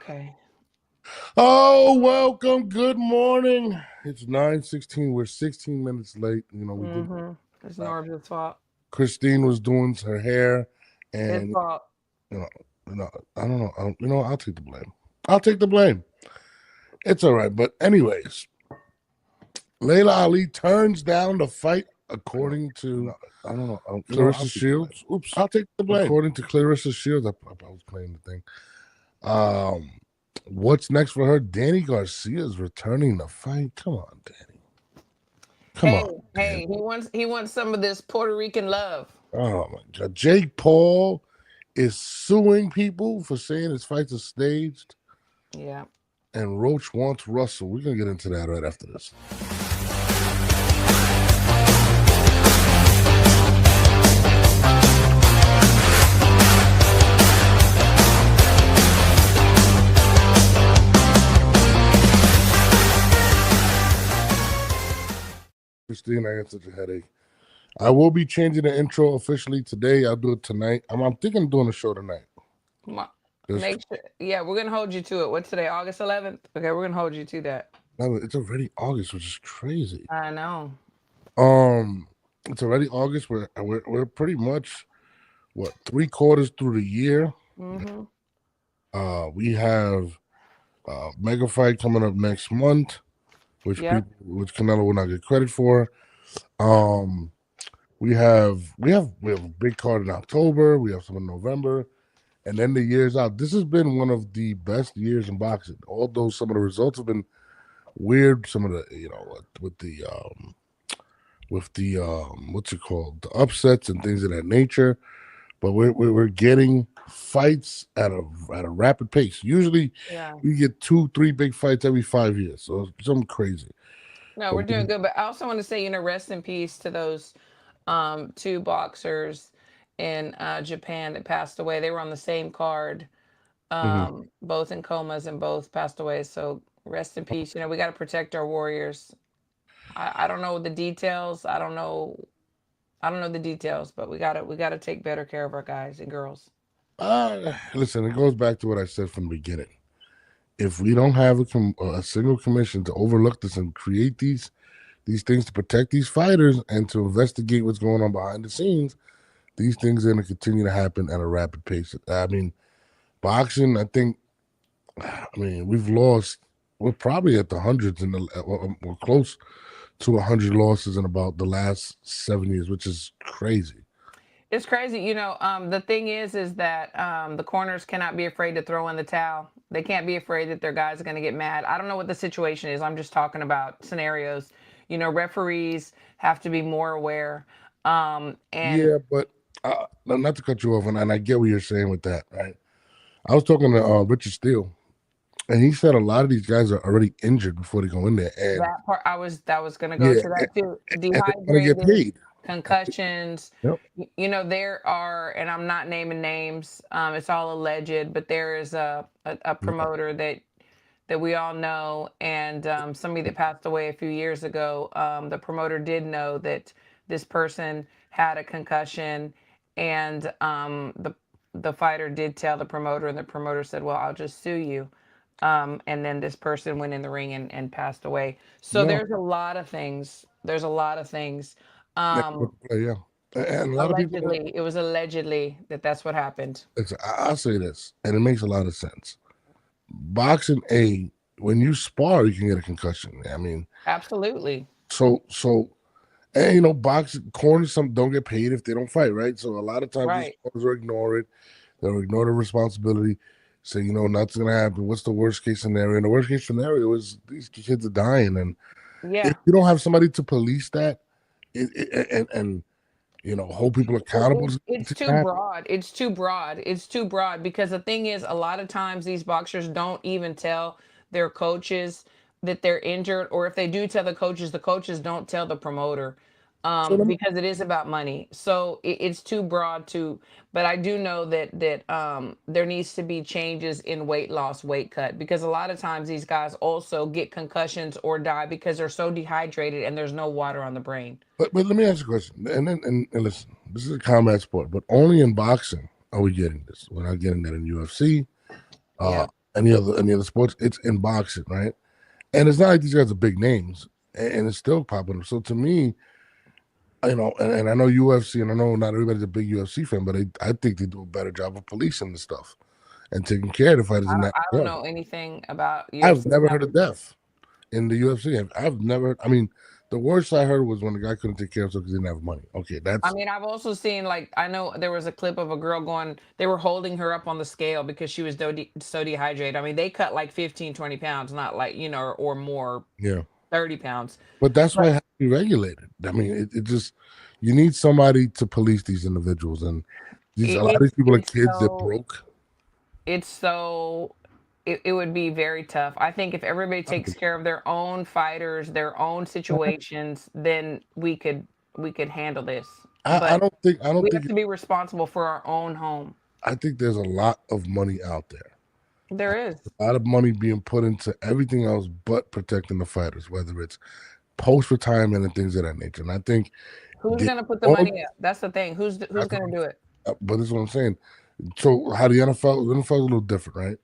Okay. Oh, welcome. Good morning. It's 9:16. We're 16 minutes late. We did. It's Norb's fault. Christine was doing her hair, His and fault. you know, I don't know. I'll take the blame. I'll take the blame. It's all right. But anyways, Layla Ali turns down the fight according to I don't know. Claressa Shields. Oops. I'll take the blame. According to Claressa Shields, I was playing the thing. What's next for her? Danny Garcia is returning the fight. Come on, Danny. Come on. Hey, he wants some of this Puerto Rican love. Oh my God. Jake Paul is suing people for saying his fights are staged. Yeah. And Roach wants Russell. We're gonna get into that right after this. Christine, I had such a headache. I will be changing the intro officially today. I'll do it tonight. I'm thinking of doing a show tonight. Make sure. Yeah, we're gonna hold you to it. What's today? August 11th. Okay, we're gonna hold you to that. No, it's already August, which is crazy. I know. It's already August. We're pretty much 3/4 through the year. We have mega fight coming up next month, which Canelo will not get credit for. We have a big card in October. We have some in November, and then the year's out. This has been one of the best years in boxing. Although some of the results have been weird. Some of the with the the upsets and things of that nature. But we're getting fights at a rapid pace. Usually, we get 2-3 big fights every 5 years. So it's something crazy. No, we're doing good. But I also want to say, rest in peace to those two boxers in Japan that passed away. They were on the same card, both in comas and both passed away. So rest in peace. We got to protect our warriors. I don't know the details. I don't know the details, but we gotta take better care of our guys and girls. Listen, it goes back to what I said from the beginning. If we don't have a single commission to overlook this and create these things to protect these fighters and to investigate what's going on behind the scenes, these things are going to continue to happen at a rapid pace. I mean, boxing, we've lost. We're probably at the hundreds, we're close to 100 losses in about the last 7 years, which is crazy. It's crazy. The thing is that the corners cannot be afraid to throw in the towel. They can't be afraid that their guys are going to get mad. I don't know what the situation is. I'm just talking about scenarios. Referees have to be more aware. Yeah, but not to cut you off, and I get what you're saying with that, right? I was talking to Richard Steele, and he said a lot of these guys are already injured before they go in there. And that part, I was going to go to that too. Dehydrated, get paid. Concussions. Yep. There are, and I'm not naming names. It's all alleged, but there is a promoter that we all know, and somebody that passed away a few years ago. The promoter did know that this person had a concussion, and the fighter did tell the promoter, and the promoter said, "Well, I'll just sue you." And then this person went in the ring and passed away. So there's a lot of things. And a lot allegedly, of people, it was allegedly that's what happened. I'll say this, and it makes a lot of sense. Boxing, when you spar, you can get a concussion. I mean, absolutely. So, and boxing corners, some don't get paid if they don't fight, right? So a lot of times these corners will ignore it. They'll ignore the responsibility. Say, nothing's gonna happen. What's the worst case scenario? And the worst case scenario is these kids are dying, and if you don't have somebody to police that, and hold people accountable. It's too broad. It's too broad because the thing is, a lot of times these boxers don't even tell their coaches that they're injured, or if they do tell the coaches don't tell the promoter, because it is about money. So it's too broad but I do know that there needs to be changes in weight loss, weight cut, because a lot of times these guys also get concussions or die because they're so dehydrated and there's no water on the brain. But let me ask you a question. And listen, this is a combat sport, but only in boxing are we getting this. We're not getting that in UFC. any other sports. It's in boxing, right? And it's not like these guys are big names, and it's still popping up. So to me, and I know UFC, and I know not everybody's a big UFC fan, but I think they do a better job of policing the stuff and taking care of the fighters in that I don't regard. know anything about I've UFC. never heard of death in the UFC. I've never. I mean, the worst I heard was when the guy couldn't take care of himself because he didn't have money. Okay, I that's mean, I've also seen like I know there was a clip of a girl going. They were holding her up on the scale because she was so dehydrated. I mean, they cut like 15, 20 pounds, not like or more, yeah. 30 pounds. But that's But why it has to be regulated. I mean, it just you need somebody to police these individuals, and these a lot of these people are it's kids. They're so broke. it's so it would be very tough. I think if everybody takes care of their own fighters, their own situations, then we could handle this. I But don't think I don't we have think to be responsible for our own home. I think there's a lot of money out there. There is. A lot of money being put into everything else but protecting the fighters, whether it's post retirement and things of that nature. And I think Who's the gonna put the all money up? That's the thing. Who's gonna do it? but this is what I'm saying. So how the NFL is a little different, right?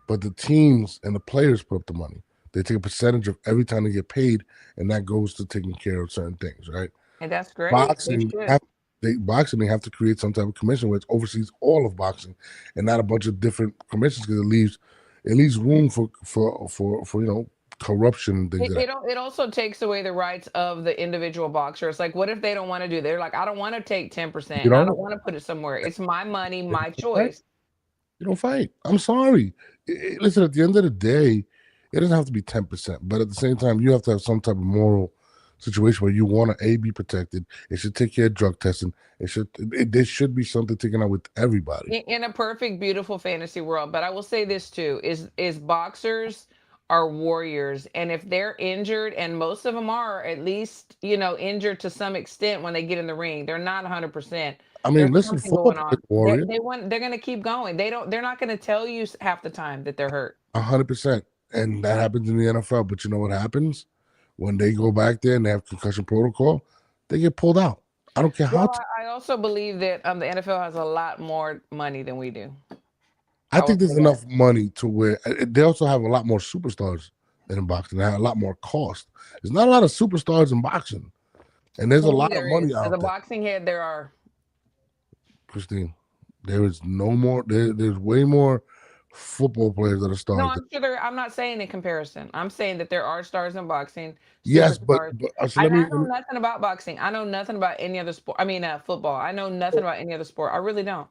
But the teams and the players put up the money. They take a percentage of every time they get paid, and that goes to taking care of certain things, right? And that's great. They Boxing, should. they have to create some type of commission where it oversees all of boxing, and not a bunch of different commissions because it leaves room for corruption and things It, like that. it al- it also takes away the rights of the individual boxer. It's like, what if they don't want to do? They're like, I don't want to take 10%, You and I know, don't want to put it somewhere. It's my money, if my you don't fight, choice. you don't fight. I'm sorry. Listen, at the end of the day, it doesn't have to be 10%, but at the same time, you have to have some type of moral situation where you want to be protected. It should take care of drug testing. There should be something taken out with everybody. In a perfect, beautiful fantasy world. But I will say this too: is boxers are warriors, and if they're injured, and most of them are at least injured to some extent when they get in the ring, they're not 100%. I There's mean, listen, something football going players on. They warrior, they want they're gonna keep going. They're not gonna tell you half the time that th're hurt. 100%, and that happens in the NFL. But you know what happens when they go back there and they have concussion protocol? They get pulled out. I don't care how. Well, I also believe that the NFL has a lot more money than we do. I I will think there's say that. enough money to where they also have a lot more superstars in boxing. They have a lot more cost. There's not a lot of superstars in boxing, and there's a To me, lot of there is. money As a out there. boxing head, there are. Christine, there is no more. There's way more football players that are No, stars. I'm sure there. I'm not saying in comparison. I'm saying that there are stars in boxing, Yes, but superstars. so And let I me. know nothing about boxing. I know nothing about any other sport. I mean, football. I know nothing about any other sport. I really don't.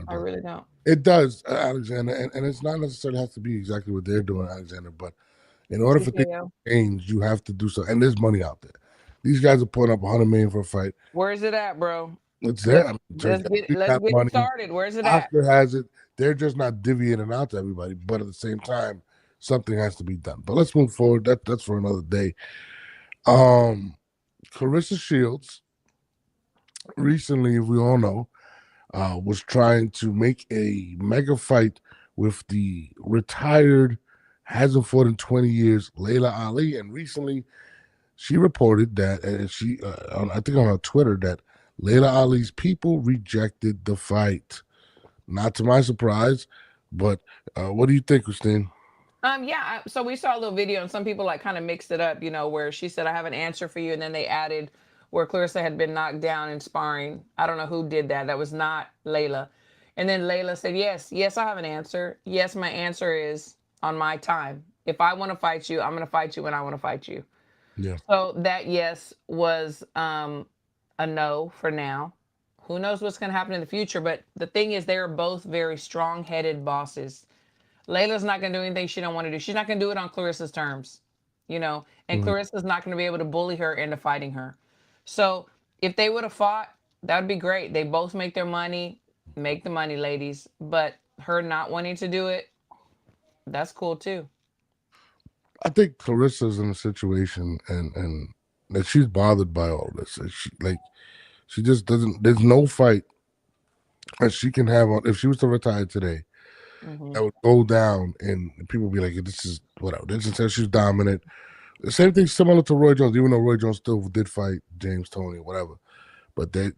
I really don't. It does, Alexander, and it's not necessarily has to be exactly what they're doing, Alexander. But in order for things TKO. to change, you have to do so. And there's money out there. These guys are putting up 100 million for a fight. Where's it at, bro? It's there. Let's I mean, let's get let's that get it money. started. Where's it at? Oscar has it. They're just not divvying it out to everybody. But at the same time, something has to be done. But let's move forward. That's for another day. Um, Claressa Shields recently, if we all know, was trying to make a mega fight with the retired, hasn't fought in 20 years, Laila Ali. And recently, she reported that, and I think on her Twitter, that Laila Ali's people rejected the fight. Not to my surprise, but what do you think, Christine? Yeah. So we saw a little video, and some people like kind of mixed it up, where she said, "I have an answer for you," and then they added where Clarissa had been knocked down in sparring. I don't know who did that. That was not Layla. And then Layla said, "Yes, yes, I have an answer. Yes, my answer is on my time. If I want to fight you, I'm going to fight you when I want to fight you." Yeah, So that yes was a no for now. Who knows what's going to happen in the future? But the thing is, they are both very strong-headed bosses. Layla's not going to do anything she don't want to do. She's not going to do it on Clarissa's terms, and mhm. Clarissa's not going to be able to bully her into fighting her. So if they would have fought, that would be great. They both make their money, make the money, ladies. But her not wanting to do it, that's cool too. I think Clarissa's in a situation, and that she's bothered by all this. And she just doesn't. There's no fight that she can have on. If she was to retire today, Hmm. that would go down, and people would be like, "This is whatever." This is she's dominant. The same thing similar to Roy Jones, even though Roy Jones still did fight James Toney or whatever. But the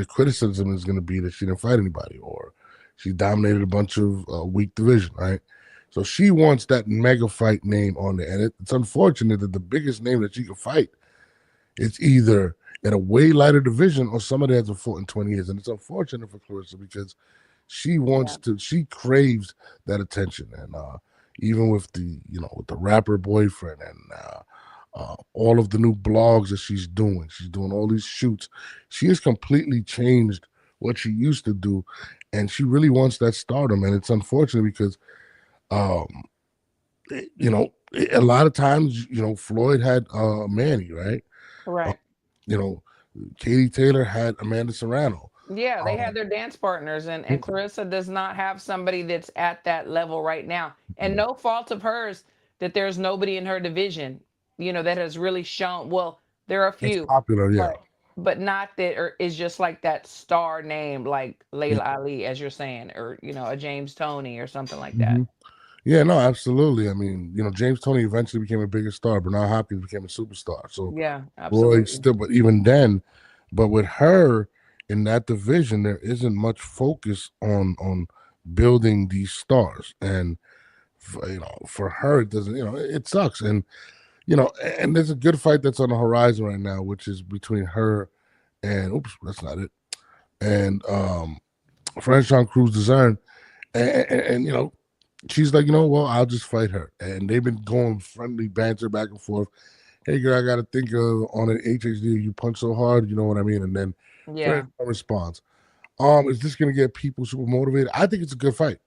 criticism is going to be that she didn't fight anybody, or She dominated a bunch of weak division, right? So she wants that mega fight name on there, and it's unfortunate that the biggest name that she can fight, it's either in a way lighter division or somebody that hasn't fought in 20 years, and it's unfortunate for Claressa because she wants Yeah. to, she craves that attention, and even with the with the rapper boyfriend and all of the new blogs that she's doing all these shoots. She has completely changed what she used to do, and she really wants that stardom. And it's unfortunate because, um, a lot of times, Floyd had Manny, right? Uh, Right. you know, Katie Taylor had Amanda Serrano. Yeah, they Um, had their dance partners, and Clarissa does not have somebody that's at that level right now. And no fault of hers that there's nobody in her division, that has really shown. Well, there are a it's few, popular, yeah. but not that or is just like that star name like Yeah. Layla Ali, as you're saying, or a James Tony or something like that. Mhm. Yeah, no, absolutely. I mean, James Tony eventually became a bigger star, but now Hopkins became a superstar. So Yeah, Roy absolutely. still, but even then, but with her in that division, there isn't much focus on building these stars, and for her, it doesn't. It sucks, and and there's a good fight that's on the horizon right now, which is between her and oops, that's not it, and Franchon Cruz Dezern, and she's like, well, I'll just fight her, and they've been going friendly banter back and forth. Hey girl, I gotta think of on an HHD, you punch so hard, you know what I mean? And then Yeah. Fred responds. Is this gonna get people super motivated? I think it's a good fight.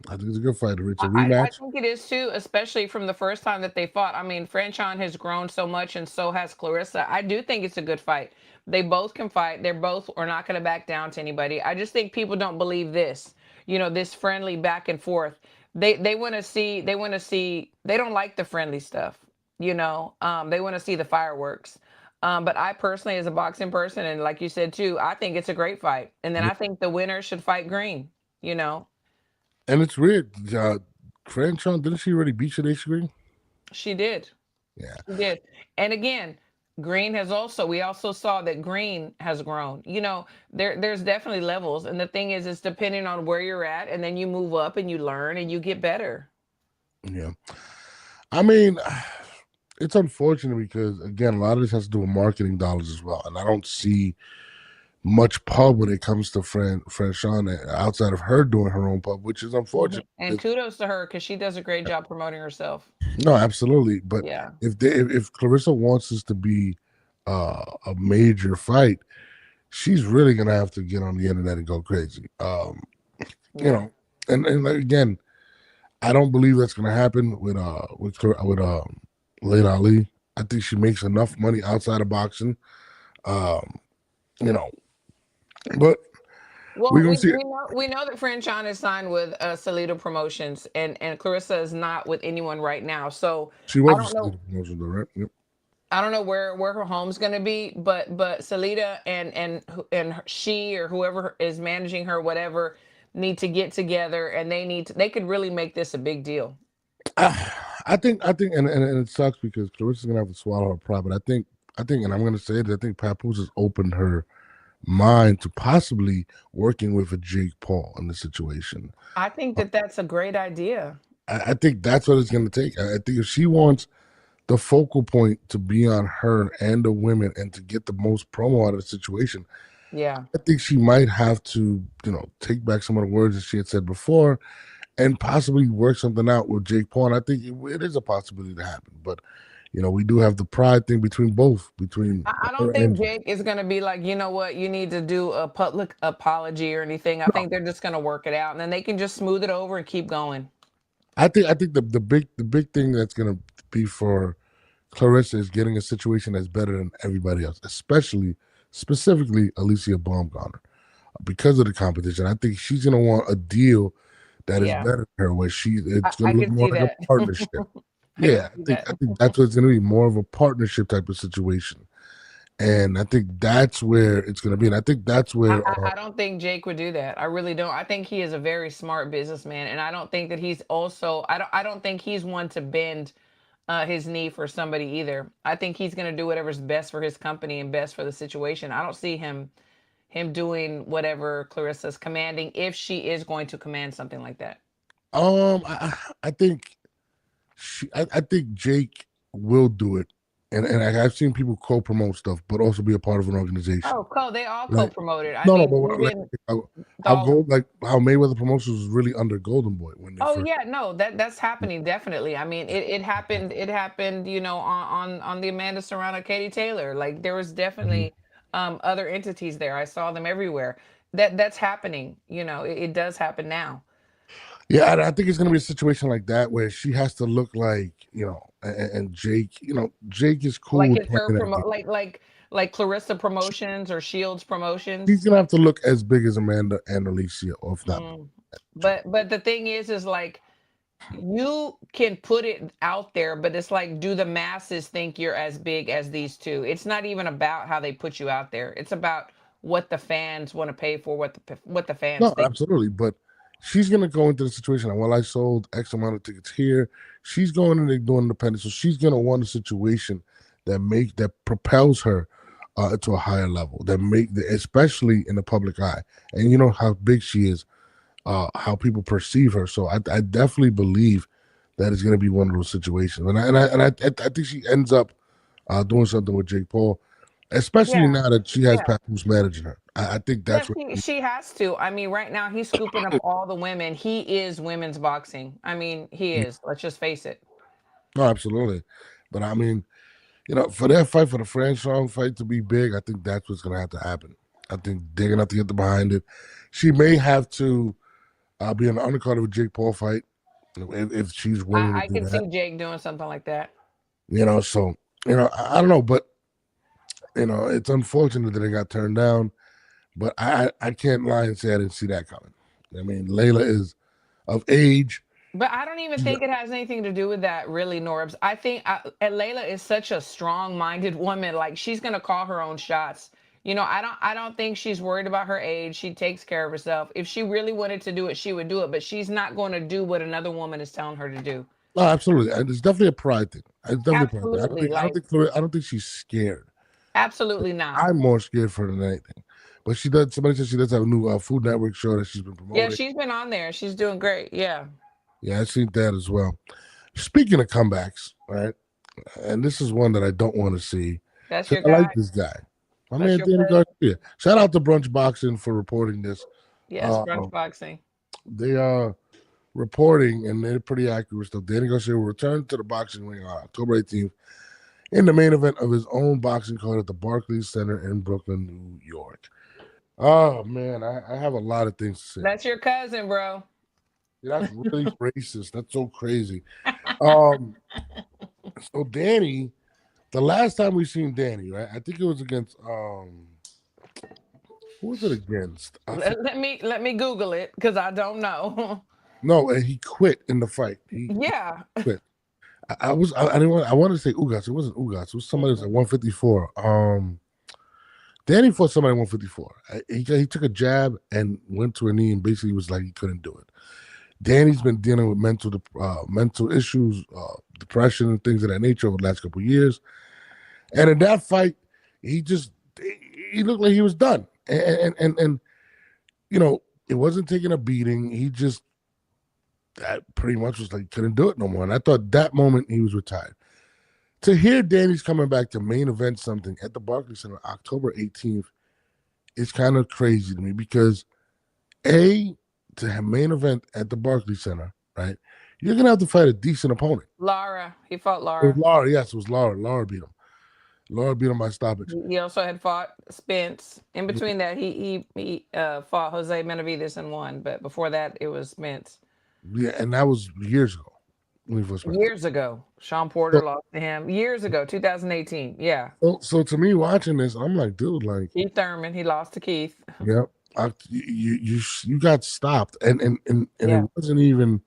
I think it's a good fight. It's a I rematch. think it is too, especially from the first time that they fought. I mean, Franchon has grown so much, and so has Clarissa. I do think it's a good fight. They both can fight. They're both are not going to back down to anybody. I just think people don't believe this. This friendly back and forth. They want to see. They want to see. They don't like the friendly stuff. They want to see the fireworks. But I personally, as a boxing person, and like you said too, I think it's a great fight. And then Yeah. I think the winner should fight Green. You know, And it's weird. Franchon, didn't she already beat Shadashi Green? she did. Yeah. She did. And again, Green has also we also saw that Green has grown. There's definitely levels. And the thing is it's depending on where you're at and then you move up and you learn and you get better. Yeah. I mean, it's unfortunate because again, a lot of this has to do with marketing dollars as well. And I don't see much pub when it comes to Franchon outside of her doing her own pub, which is unfortunate. And kudos to her because she does a great job promoting herself. No, absolutely. But Yeah. if Clarissa wants this to be a major fight, she's really gonna have to get on the internet and go crazy. You Yeah. know, and like, again, I don't believe that's gonna happen with Laila Ali. I think she makes enough money outside of boxing. Um, you know, but we're Well, gonna we, see. we know we know that Franchon is signed with Salida Promotions and Clarissa is not with anyone right now. So She I was a don't know. state promotion though, right? Yep. I don't know where her home's going to be, but Salida she or whoever is managing her, whatever, need to get together and they could really make this a big deal. I think, and it sucks because Clarissa's gonna have to swallow her pride. But I think, and I'm gonna say that I think Papoose has opened her mind to possibly working with a Jake Paul in the situation. I think that that's a great idea. I think that's what it's gonna take. I think if she wants the focal point to be on her and the women and to get the most promo out of the situation, Yeah. I think she might have to, take back some of the words that she had said before and possibly work something out with Jake Paul. And I think it is a possibility to happen. But we do have the pride thing between I her don't and think Jake. Jake is going to be like, you know what, you need to do a public apology or anything. I No, think they're just going to work it out and then they can just smooth it over and keep going. I think the big thing that's gonna be for Clarissa is getting a situation that's better than everybody else, especially specifically Alicia Baumgartner. Because of the competition, I think she's gonna want a deal that is Yeah. better than her, where it's I gonna look can more see like a that. partnership. I can Yeah, I see think that. I think that's what it's gonna be, more of a partnership type of situation. And I think that's where it's gonna be. And I think that's I, where I don't think Jake would do that. I really don't. I think he is a very smart businessman, and I don't think that he's also. I don't think he's one to bend his knee for somebody either. I think he's going to do whatever's best for his company and best for the situation. I don't see him. him doing whatever Clarissa's commanding, if she is going to command something like that? I think I think Jake will do it, and I've seen people co-promote stuff, but also be a part of an organization. Oh, they all Like co-promoted. I no, no, mean, but like even how all. Gold like how Mayweather Promotions was really under Golden Boy when they Oh first. yeah, no, that's happening definitely. I mean, it happened. It happened, on the Amanda Serrano, Katie Taylor. Like there was Mhm. definitely other entities there. I saw them everywhere. That's happening. It does happen now. Yeah, and I think it's gonna be a situation like that where she has to look like and Jake, Jake is cool Like with it's her playing that game. like Clarissa Promotions or Shields He's Promotions. gonna have to look as big as Amanda and Alicia, or if not. Mm. But the thing is like you can put it out there, but it's like, do the masses think you're as big as these two? It's not even about how they put you out there. It's about what the fans want to pay for, what the fans No, think. absolutely. But she's gonna go into the situation like, well, I sold X amount of tickets here. She's going in and doing independent, so she's gonna want a situation that propels her to a higher level, especially in the public eye. And you know how big she is, how people perceive her. So I definitely believe that it's gonna be one of those situations. And I think she ends up doing something with Jake Paul, especially Yeah, now that she has yeah. Papoose managing her. I think Yeah, that's what. she has to. I mean, right now he's scooping up all the women. He is women's boxing. I mean, he is. Let's just face it. No, absolutely. But I mean, for that fight, for the franchise fight to be big, I think that's what's going to have to happen. I think they're going to have to get behind it. She may have to be in the undercard of a Jake Paul fight if she's willing to I do can that. see Jake doing something like that. So I don't know, but it's unfortunate that it got turned down. But I can't lie and say I didn't see that coming. I mean, Layla is of age. But I don't even think it has anything to do with that, really, Norbs. I think Layla is such a strong-minded woman. Like she's gonna call her own shots. I don't think she's worried about her age. She takes care of herself. If she really wanted to do it, she would do it. But she's not going to do what another woman is telling her to do. No, absolutely. And it's definitely a pride thing. It's definitely a pride thing. I don't Absolutely, think I don't like think I don't think she's scared. absolutely not. I'm more scared for her than anything. But she does. Somebody said she does have a new Food Network show that she's been Yeah, promoting. she's been on there. She's doing great. Yeah, Yeah, I seen that as well. Speaking of comebacks, right? And this is one that I don't want to see that's because your I guy. like this guy. My That's man your Danny cousin. Garcia. Shout out to Brunch Boxing for reporting this. Yes, Uh, brunch boxing. they are reporting, and they're pretty accurate stuff. Danny Garcia will return to the boxing ring on October 18th in the main event of his own boxing card at the Barclays Center in Brooklyn, New York. Oh man, I have a lot of things to say about That's your cousin, bro. yeah, that's really racist. That's so crazy. Um, so Danny, the last time we seen Danny, right? I think it was against who was it against? Let me Google it because I don't know. No, and he quit in the fight. He Yeah. quit. I didn't want I wanted to say Ugas. It wasn't Ugas. It was somebody else at Mm-mm. 154. Danny fought somebody at 154. He took a jab and went to a knee and basically was like he couldn't do it. Danny's been dealing with mental issues, depression, and things of that nature over the last couple of years. And in that fight, he just he looked like he was done. And it wasn't taking a beating. He just pretty much was like couldn't do it no more. And I thought that moment he was retired. To hear Danny's coming back to main event something at the Barclays Center October 18th is kind of crazy to me because A, to have main event at the Barclays Center, right? You're gonna have to fight a decent opponent. Laura. He fought It was Laura. Laura, yes, it was Laura. Laura beat him. Laura beat him by stoppage. He also had fought Spence. In between that, he fought Jose Benavides and won. But before that, it was Spence. Yeah, and that was years ago when he first met. Years ago, Sean Porter So, lost to him. Years ago, 2018. Yeah. so to me, watching this, I'm like, dude, like, Keith Thurman. He lost to Keith. yeah, you got stopped, and it Yeah. wasn't even.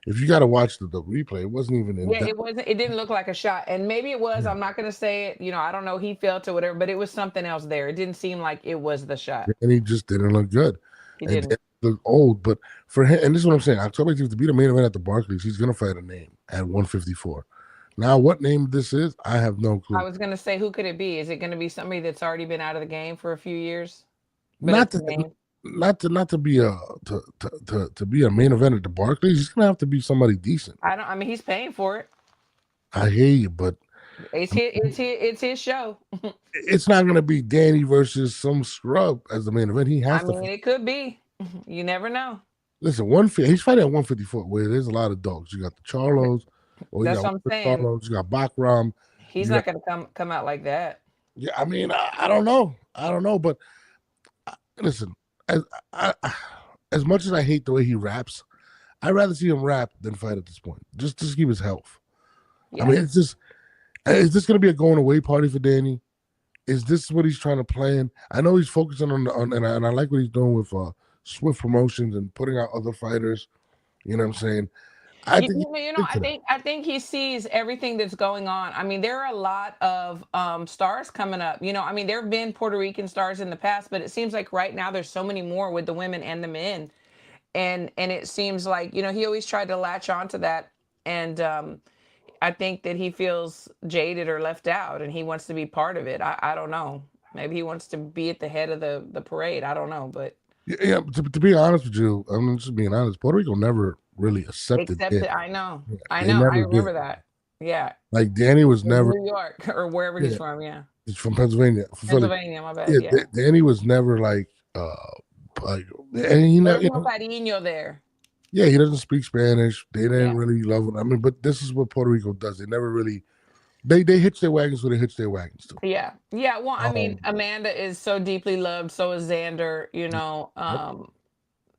If you got to watch the replay, it wasn't even in Yeah, depth. it wasn't. It didn't look like a shot, and maybe it was. I'm not going to say it. I don't know. He felt or whatever, but it was something else there. It didn't seem like it was the shot. And he just didn't look good, He and didn't. he looked old. But for him, and this is what I'm saying, October 18th to be the main event at the Barclays, he's gonna fight a name at 154. Now, what name this is, I have no I clue. was going to say, who could it be? Is it going to be somebody that's already been out of the game for a few years? but not it's to a name. not to be a to be a main event at the Barclays. He's gonna have to be somebody decent. I don't. I mean, he's paying for it. I hear you, but It's I his. mean, It's his show. it's not gonna be Danny versus some scrub as the main event. He I has to mean, it could be. You never know. listen. He's fighting at 154, where there's a lot of dogs. You got the Charlos, or you That's got what I'm the saying. Charlos, you got Bakram, He's you not got going to come out like that. yeah. I mean, I don't know, but listen, as I, as much as I hate the way he raps, I'd rather see him rap than fight at this point. Just keep his health. I Yeah. mean, it's just is this going to be a going away party for Danny? Is this what he's trying to plan? I know he's focusing on and I like what he's doing with Swift Promotions and putting out other fighters. You know what I'm saying? I think he's to that. I think he sees everything that's going on. I mean, there are a lot of stars coming up. I mean, there have been Puerto Rican stars in the past, but it seems like right now there's so many more with the women and the men. And it seems like, he always tried to latch onto that. And I think that he feels jaded or left out and he wants to be part of it. I don't know. Maybe he wants to be at the head of the parade. I don't know, but Yeah, to be honest with you, I'm just being honest. Puerto Rico never really accepted accept Danny. it. I know. Yeah, I they know. I never did. remember that. Yeah. Like Danny was In never. New York or wherever he's Yeah, from. Yeah. he's from Pennsylvania, from Philly. Pennsylvania, my bad. Yeah, Yeah. Danny was never like, and he never, There's no cariño there. yeah, he doesn't speak Spanish. They Yeah. didn't really love him. I mean, but this is what Puerto Rico does. They never really they hitch their wagons where they hitch their wagons to. Yeah. Yeah. Well, I mean, Um, Amanda is so deeply loved. So is Xander. yep.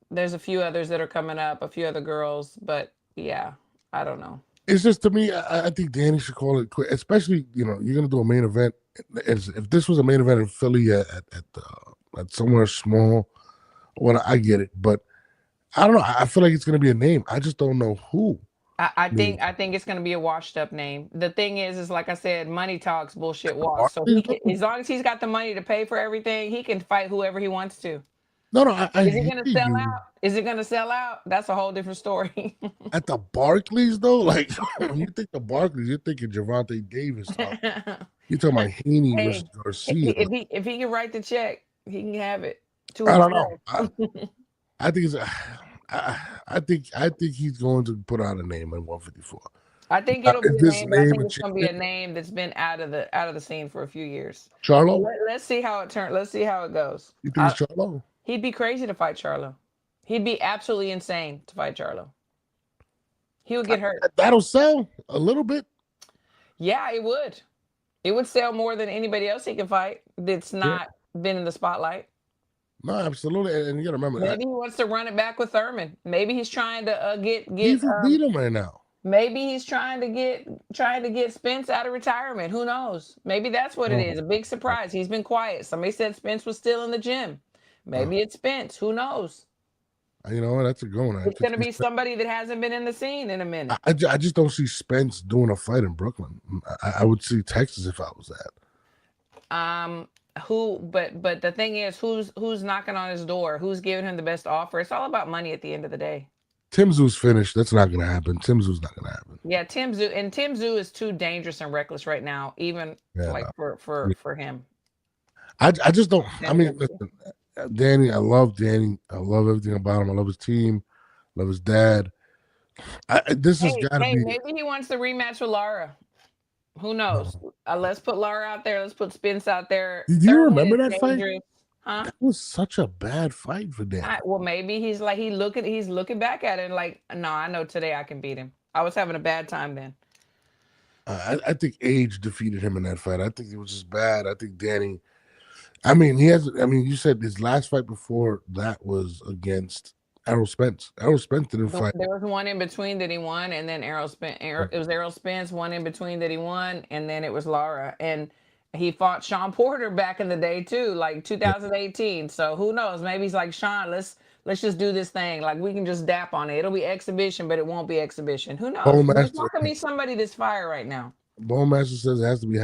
There's a few others that are coming up, a few other girls, but yeah, I don't know. It's just to me, I think Danny should call it quit. Especially, you're gonna do a main event. If this was a main event in Philly at somewhere small, well, I get it, but I don't know. I feel like it's gonna be a name. I just don't know who. I think it's going to be a washed up name. The thing is like I said, money talks, bullshit walks. So Barkley's as long as he's got the money to pay for everything, he can fight whoever he wants to. no, I Is he hear going to sell you. out? Is it going to sell out? That's a whole different story. At the Barclays, though, like when you think the Barclays, you're thinking Javante Davis. You're talking about Haney versus Hey, Garcia. if he can write the check, he can have it to I don't know. himself. I think it's. I think he's going to put out a name at 154. I think Now, it'll be is a this name, but I name think a it's going to be a champion? name that's been out of the scene for a few years. But Charlo? let's see how it turns. Let's see how it goes. You think it's Charlo? He'd be crazy to fight Charlo. He'd be absolutely insane to fight Charlo. He would get hurt. That'll sell a little bit. Yeah, it would. It would sell more than anybody else he can fight that's Yeah. not been in the spotlight. No, absolutely. And you got to remember that Maybe he wants to run it back with Thurman. Maybe he's trying to get Beaver beat him right now. maybe he's trying to get Spence out of retirement. Who knows? Maybe that's what it is. A big surprise. He's been quiet. Somebody said Spence was still in the gym. Maybe it's Spence. Who knows? You know what? That's a good one. It's going to be somebody that hasn't been in the scene in a minute. I just don't see Spence doing a fight in Brooklyn. I would see Texas if I was that. But the thing is, who's knocking on his door? Who's giving him the best offer? It's all about money at the end of the day. Tim Zoo's finished. That's not going to happen. Tim Zoo's not going to happen. Yeah, Tim Tszyu is too dangerous and reckless right now, even for him. I just don't. I mean, listen, Danny. I love Danny. I love everything about him. I love his team. I love his dad. This has got to be. Maybe he wants the rematch with Lara. Who knows? Let's put Lara out there. Let's put Spence out there. Do you remember that fight? Huh? That was such a bad fight for Danny. Well, maybe he's looking back at it and like, no, I know today I can beat him. I was having a bad time then. I think age defeated him in that fight. I think it was just bad. I think Danny. I mean, you said his last fight before that was against Errol Spence. Errol Spence didn't fight. There was one in between that he won, and then Errol Spence. It was Errol Spence, one in between that he won, and then it was Lara. And he fought Sean Porter back in the day too, like 2018. So who knows? Maybe he's like, Sean, let's just do this thing. Like we can just dap on it. It'll be exhibition, but it won't be exhibition. Who knows? There's not gonna be somebody that's fire right now. Bowmaster says it has to be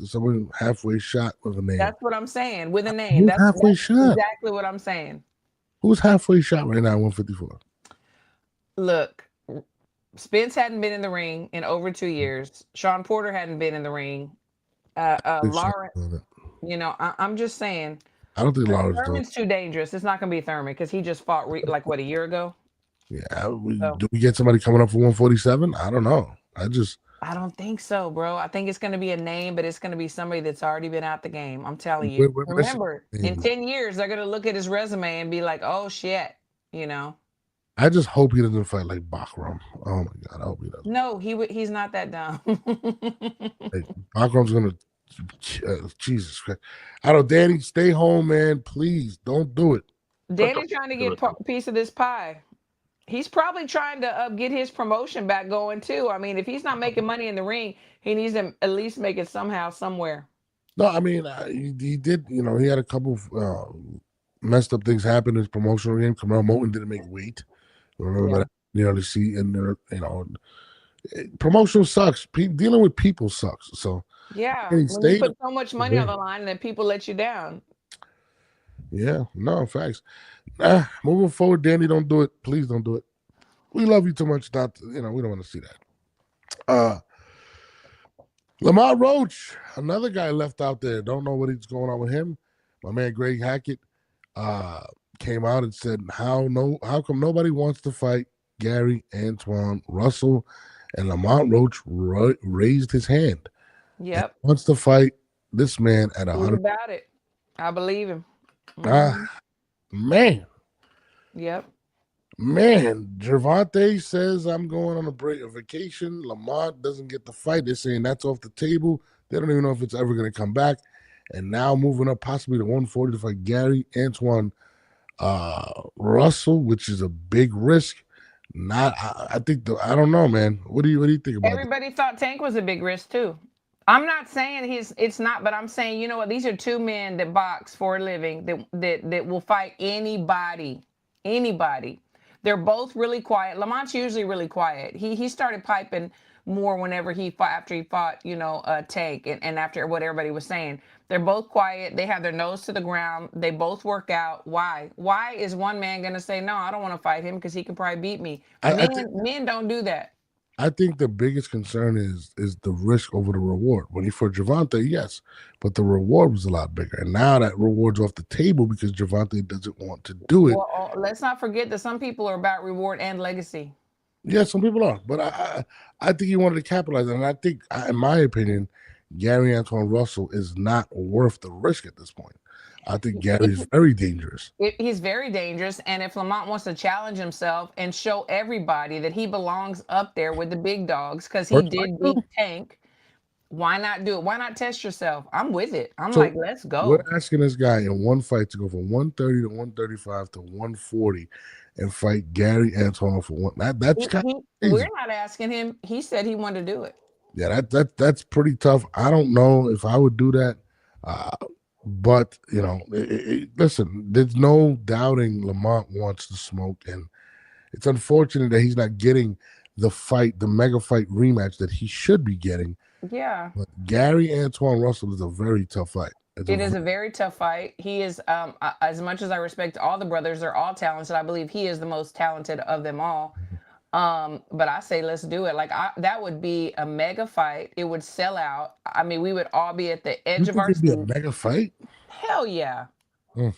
someone halfway shot with a name. That's what I'm saying. With a name. That's halfway shot. Exactly what I'm saying. Who's halfway shot right now at 154? Look, Spence hadn't been in the ring in over 2 years. Sean Porter hadn't been in the ring. Lauren, I'm just saying, I don't think Lawler's doing. Thurman's too dangerous. It's not going to be Thurman because he just fought like what, a year ago. Yeah, So do we get somebody coming up for 147? I don't know. I don't think so, bro. I think it's going to be a name, but it's going to be somebody that's already been out the game. I'm telling you. we're missing Remember, in names. 10 years, they're going to look at his resume and be like, "Oh shit," you know. I just hope he doesn't fight like Bakram. Oh my god, I hope he doesn't. No, he's not that dumb. Like, Bakram's gonna. Jesus Christ. I don't. Danny, stay home, man. Please don't do it. Danny's trying to get a piece of this pie. He's probably trying to get his promotion back going too. I mean, if he's not making money in the ring, he needs to at least make it somehow, somewhere. No, I mean he did. You know, he had a couple of, messed up things happen in his promotional game. Kamel Moten didn't make weight. Remember that? You know, to see and you know, promotion sucks. Dealing with people sucks. So yeah, when you put so much money on the line and then people let you down. Yeah, no facts. Moving forward, Danny, don't do it. Please don't do it. We love you too much. Not we don't want to see that. Lamont Roach, another guy left out there. Don't know what is going on with him. My man Greg Hackett came out and said, how come nobody wants to fight Gary Antoine Russell? And Lamont Roach raised his hand. Yep. Wants to fight this man at 100. About it. I believe him. Man. Yep. Man, Gervonta says I'm going on a vacation. Lamont doesn't get the fight. They're saying that's off the table. They don't even know if it's ever going to come back. And now moving up possibly to 140 to fight Gary Antoine Russell, which is a big risk. I don't know, man. What do you think about Everybody thought Tank was a big risk too. I'm not saying it's not, but I'm saying, you know what, these are two men that box for a living that will fight anybody. Anybody. They're both really quiet. Lamont's usually really quiet. He started piping more whenever he fought, after he fought, Tank and after what everybody was saying. They're both quiet. They have their nose to the ground. They both work out. Why? Why is one man going to say, no, I don't want to fight him because he can probably beat me? Men don't do that. I think the biggest concern is the risk over the reward. When he fought Gervonta, yes, but the reward was a lot bigger. And now that reward's off the table because Gervonta doesn't want to do it. Well, let's not forget that some people are about reward and legacy. Yeah, some people are. But I think he wanted to capitalize on it. And I think, in my opinion, Gary Antoine Russell is not worth the risk at this point. I think Gary's very dangerous. He's very dangerous. And if Lamont wants to challenge himself and show everybody that he belongs up there with the big dogs, because he did beat Tank, why not do it? Why not test yourself? I'm with it. I'm like, let's go. We're asking this guy in one fight to go from 130 to 135 to 140 and fight Gary Antoine for one. That's kind of crazy. We're not asking him. He said he wanted to do it. Yeah, that's pretty tough. I don't know if I would do that. But, listen, there's no doubting Lamont wants to smoke. And it's unfortunate that he's not getting the mega fight rematch that he should be getting. Yeah. But Gary Antoine Russell is a very tough fight. It is a very tough fight. He is, as much as I respect all the brothers, they're all talented. I believe he is the most talented of them all. But I say let's do it. Like that would be a mega fight. It would sell out. I mean, we would all be at the edge of our seat. Be a mega fight? Hell yeah. Hell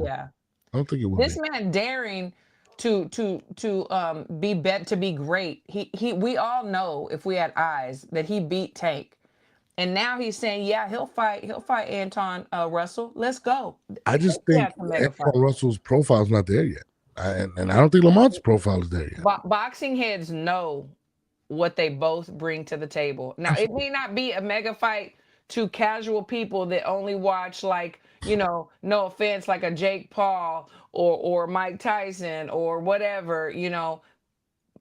yeah. I don't think it would. This man daring to be great. We all know, if we had eyes, that he beat Tank. And now he's saying, yeah, he'll fight Anton Russell. Let's go. I just think Anton Russell's profile is not there yet. And I don't think Lamont's profile is there yet. Boxing heads know what they both bring to the table. Now, it may not be a mega fight to casual people that only watch, like, no offense, like a Jake Paul or Mike Tyson or whatever,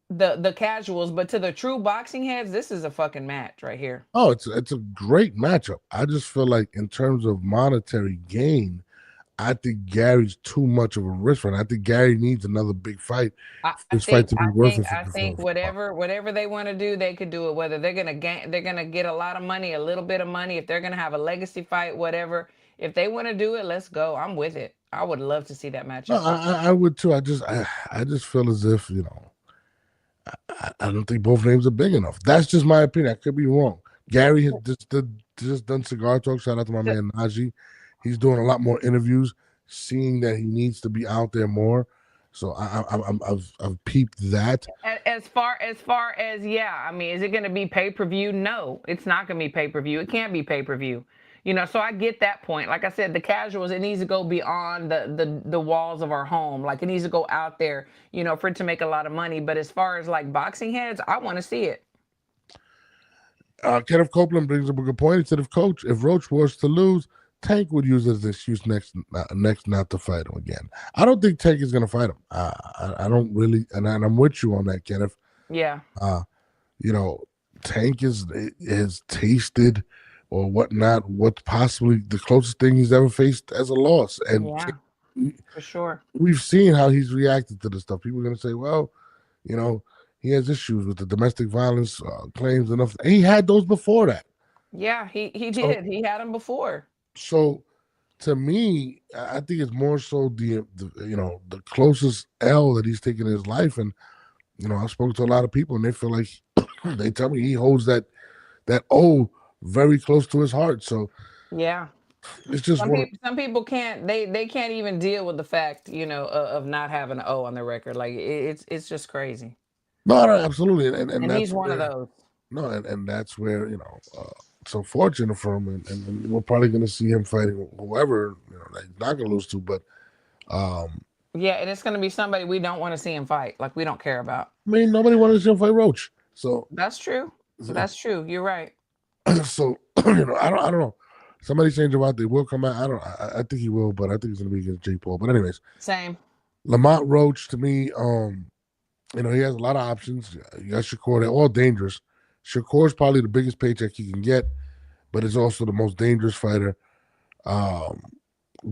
the casuals, but to the true boxing heads, this is a fucking match right here. Oh, it's a great matchup. I just feel like in terms of monetary gain, I think Gary's too much of a risk run. I think Gary needs another big fight. I think whatever they want to do, they could do it. Whether they're gonna get a lot of money, a little bit of money, if they're gonna have a legacy fight, whatever. If they want to do it, let's go. I'm with it. I would love to see that matchup. No, I would too. I just feel as if I don't think both names are big enough. That's just my opinion. I could be wrong. Gary has just done cigar talk. Shout out to my man Najee. He's doing a lot more interviews, seeing that he needs to be out there more. So I've peeped that. As far as yeah, I mean, is it going to be pay per view? No, it's not going to be pay per view. It can't be pay per view. So I get that point. Like I said, the casuals, it needs to go beyond the walls of our home. Like it needs to go out there, for it to make a lot of money. But as far as like boxing heads, I want to see it. Kenneth Copeland brings up a good point. He said if Roach was to lose, Tank would use it as an excuse next not to fight him again. I don't think Tank is going to fight him. I don't really, and I'm with you on that, Kenneth. Yeah. Uh, you know, Tank has tasted or whatnot what's possibly the closest thing he's ever faced as a loss, and Yeah, for sure. we've seen how he's reacted to this stuff. People are going to say, well, you know, he has issues with the domestic violence claims and stuff. And he had those before that. Yeah, he So, did. He had them before. so to me, I think it's more so the closest L that he's taken in his life. And I've spoken to a lot of people, and they feel like they tell me he holds that O very close to his heart. So Yeah. it's just one. Some people can't they can't even deal with the fact of not having an O on their record. Like it's just crazy. No, no, absolutely, and And that's he's one of where those. no, and that's where it's unfortunate for him, and we're probably going to see him fighting whoever that he's not going to lose to. But um, Yeah, and it's going to be somebody we don't want to see him fight. Like we don't care about. I mean, nobody wanted to see him fight Roach, so That's true. That's true. You're right. so I don't know. Somebody's saying Javante will come out. I don't. I think he will, but I think it's going to be against Jake Paul. But anyways, Same. Lamont Roach to me, he has a lot of options. You got Shakur. They're all dangerous. Shakur's probably the biggest paycheck he can get, but is also the most dangerous fighter. Um,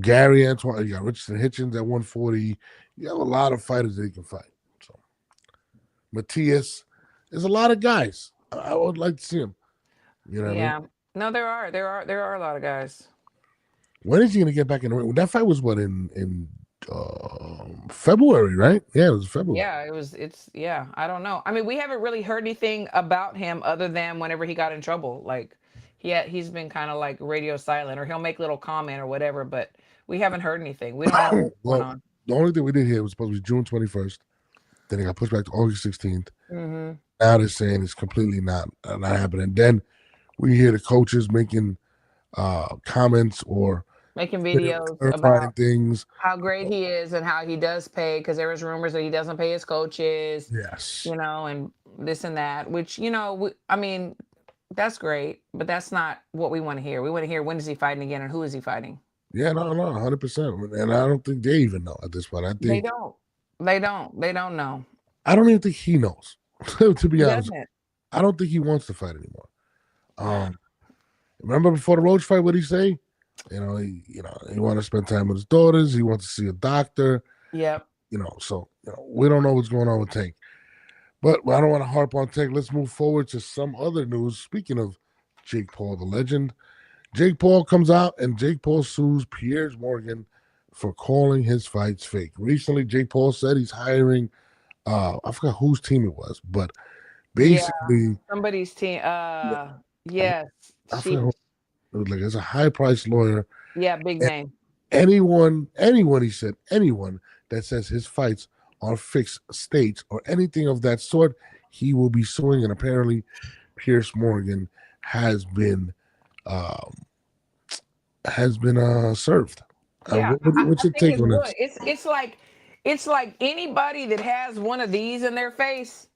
Gary Antoine, you got Richardson Hitchens at 140. You have a lot of fighters that he can fight. So Matias, there's a lot of guys. I would like to see him. You know what I mean? Yeah. No, there are a lot of guys. When is he gonna get back in the ring? That fight was what in February, right? Yeah, it was February. Yeah, yeah, I don't know. I mean, we haven't really heard anything about him other than whenever he got in trouble. Like he's been kind of like radio silent, or he'll make little comment or whatever, but we haven't heard anything. We don't know what's going Well, on. the only thing we did here was supposed to be June 21st. Then it got pushed back to August 16th. Hmm. Now they're saying it's completely not happening. Then we hear the coaches making comments or Making videos clarifying about things. how great he is and how he does pay, because there was rumors that he doesn't pay his coaches, Yes. and this and that, which, I mean, that's great, but that's not what we want to hear. We want to hear, when is he fighting again and who is he fighting? Yeah, no, 100%. And I don't think they even know at this point. They don't. They don't know. I don't even think he knows. To be He honest, doesn't. I don't think he wants to fight anymore. Remember before the Roach fight, what did he say? He want to spend time with his daughters. He wants to see a doctor. Yep. So we don't know what's going on with Tank. But I don't want to harp on Tank. Let's move forward to some other news. Speaking of Jake Paul, the legend, Jake Paul comes out and Jake Paul sues Piers Morgan for calling his fights fake. Recently, Jake Paul said he's hiring. I forgot whose team it was, but Yeah. basically, Somebody's team. Yes. I She. forgot. It was like it's a high priced lawyer. Yeah. Big name. Anyone, he said, anyone that says his fights are fixed states or anything of that sort, he will be suing. And apparently, Pierce Morgan has been served. Yeah. What's I your think take it's on good. this? It's like anybody that has one of these in their face.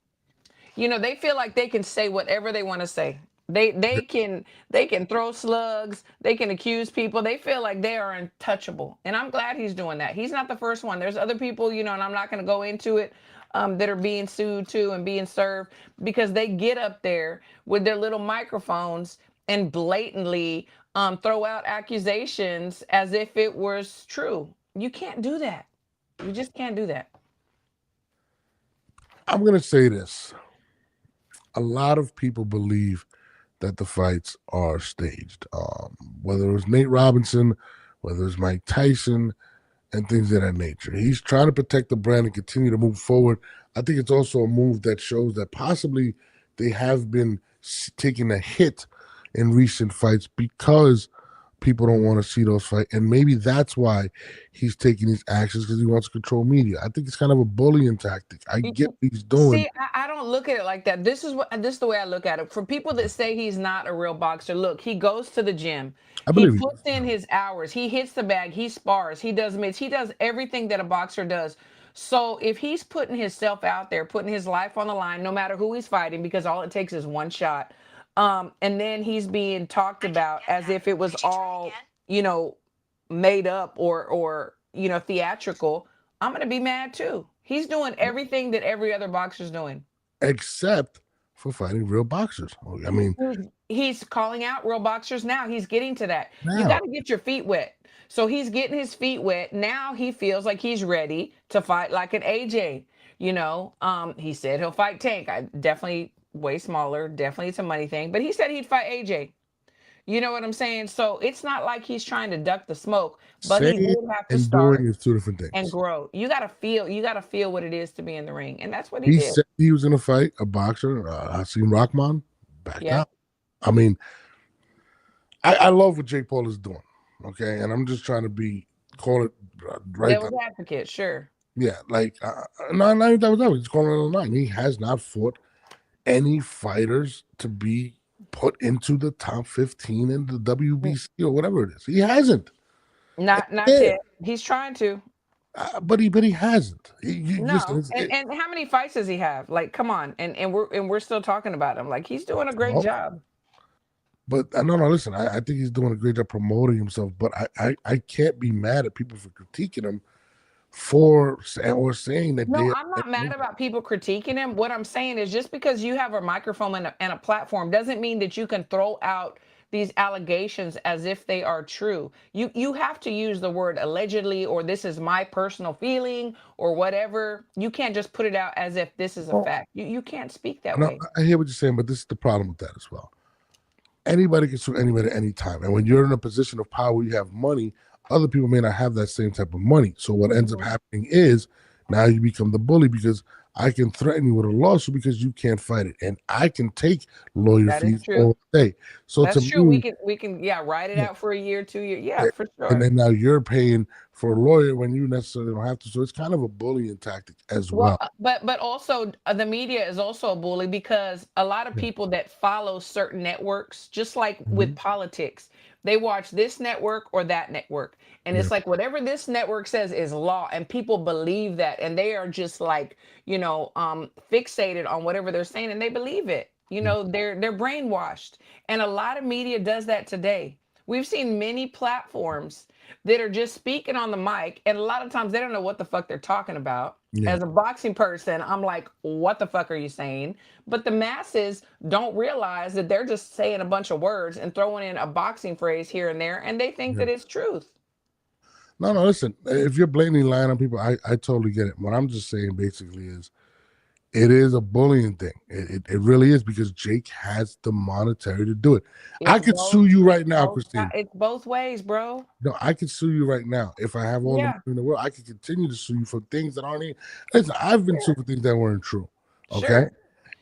They feel like they can say whatever they want to say. They can throw slugs, they can accuse people. They feel like they are untouchable. And I'm glad he's doing that. He's not the first one. There's other people, and I'm not going to go into it, that are being sued too and being served because they get up there with their little microphones and blatantly throw out accusations as if it was true. You can't do that. You just can't do that. I'm going to say this. A lot of people believe that the fights are staged. Whether it was Nate Robinson, whether it's Mike Tyson, and things of that nature. He's trying to protect the brand and continue to move forward. I think it's also a move that shows that possibly they have been taking a hit in recent fights because people don't want to see those fight, and maybe that's why he's taking these actions because he wants to control media. I think it's kind of a bullying tactic. I get what he's doing. See, I don't look at it like that. This is the way I look at it. For people that say he's not a real boxer, look, he goes to the gym, I he believe he puts is. in his hours, he hits the bag, he spars, he does mitts, he does everything that a boxer does. So if he's putting himself out there, putting his life on the line, no matter who he's fighting, because all it takes is one shot, and then he's being talked about as if it was all, you know, made up or theatrical, I'm gonna be mad too. He's doing everything that every other boxer's doing. Except for fighting real boxers. I mean, He's calling out real boxers now. He's getting to that. You got now, to get your feet wet. So he's getting his feet wet. Now he feels like he's ready to fight like an AJ. He said he'll fight Tank. I definitely way smaller, definitely it's a money thing. But he said he'd fight AJ. You know what I'm saying? So it's not like he's trying to duck the smoke, but he saying did have to and doing start is two different and things. grow. You gotta feel what it is to be in the ring. And that's what he He did. said he was going to fight a boxer, Hasim Rahman, backed Yeah. out. I mean, I love what Jake Paul is doing. Okay, and I'm just trying to call it right. Devil's advocate, sure. Yeah, like no, not even that was that. He's calling it a line. He has not fought any fighters to be put into the top 15 in the WBC or whatever it is. He hasn't. Not Yeah, yet. He's trying to. but he hasn't. Listen, No. And how many fights does he have? Like, come on. And we're still talking about him. Like, he's doing a great 12. job. But no, no. Listen, I think he's doing a great job promoting himself. But I can't be mad at people for critiquing him or saying that No, they. I'm not mad about people critiquing him. What I'm saying is just because you have a microphone and a platform doesn't mean that you can throw out these allegations as if they are true. You have to use the word allegedly or this is my personal feeling or whatever. You can't just put it out as if this is a Well, fact. You can't speak that no, way. I hear what you're saying, but this is the problem with that as well. Anybody can sue anybody at any time. And when you're in a position of power, you have money, other people may not have that same type of money. So what ends up Mhm. happening is now you become the bully because I can threaten you with a lawsuit because you can't fight it. And I can take lawyer That is fees true. all day. So to That's true. We me, can we can yeah, write it yeah, out for a year, 2 years. Yeah, yeah. for And sure. then now you're paying for a lawyer when you necessarily don't have to. So it's kind of a bullying tactic as Well, well. but also the media is also a bully because a lot of Yeah. people that follow certain networks, just like with Mhm. politics, they watch this network or that network. And Yeah. it's like whatever this network says is law, and people believe that, and they are just like, fixated on whatever they're saying, and they believe it. They're brainwashed. And a lot of media does that today. We've seen many platforms that are just speaking on the mic, and a lot of times they don't know what the fuck they're talking about. Yeah. As a boxing person, I'm like, what the fuck are you saying? But the masses don't realize that they're just saying a bunch of words and throwing in a boxing phrase here and there, and they think Yeah. that it's truth. No, no, listen, if you're blatantly lying on people, I totally get it. What I'm just saying basically is it is a bullying thing. It really is because Jake has the monetary to do it. I It's could both. sue you It's right now, both. Christine. It's both ways, bro. No, I could sue you right now. If I have all the money Yeah, in the world, I could continue to sue you for things that aren't even. Listen, I've been sued sure, for things that weren't true. Okay. sure.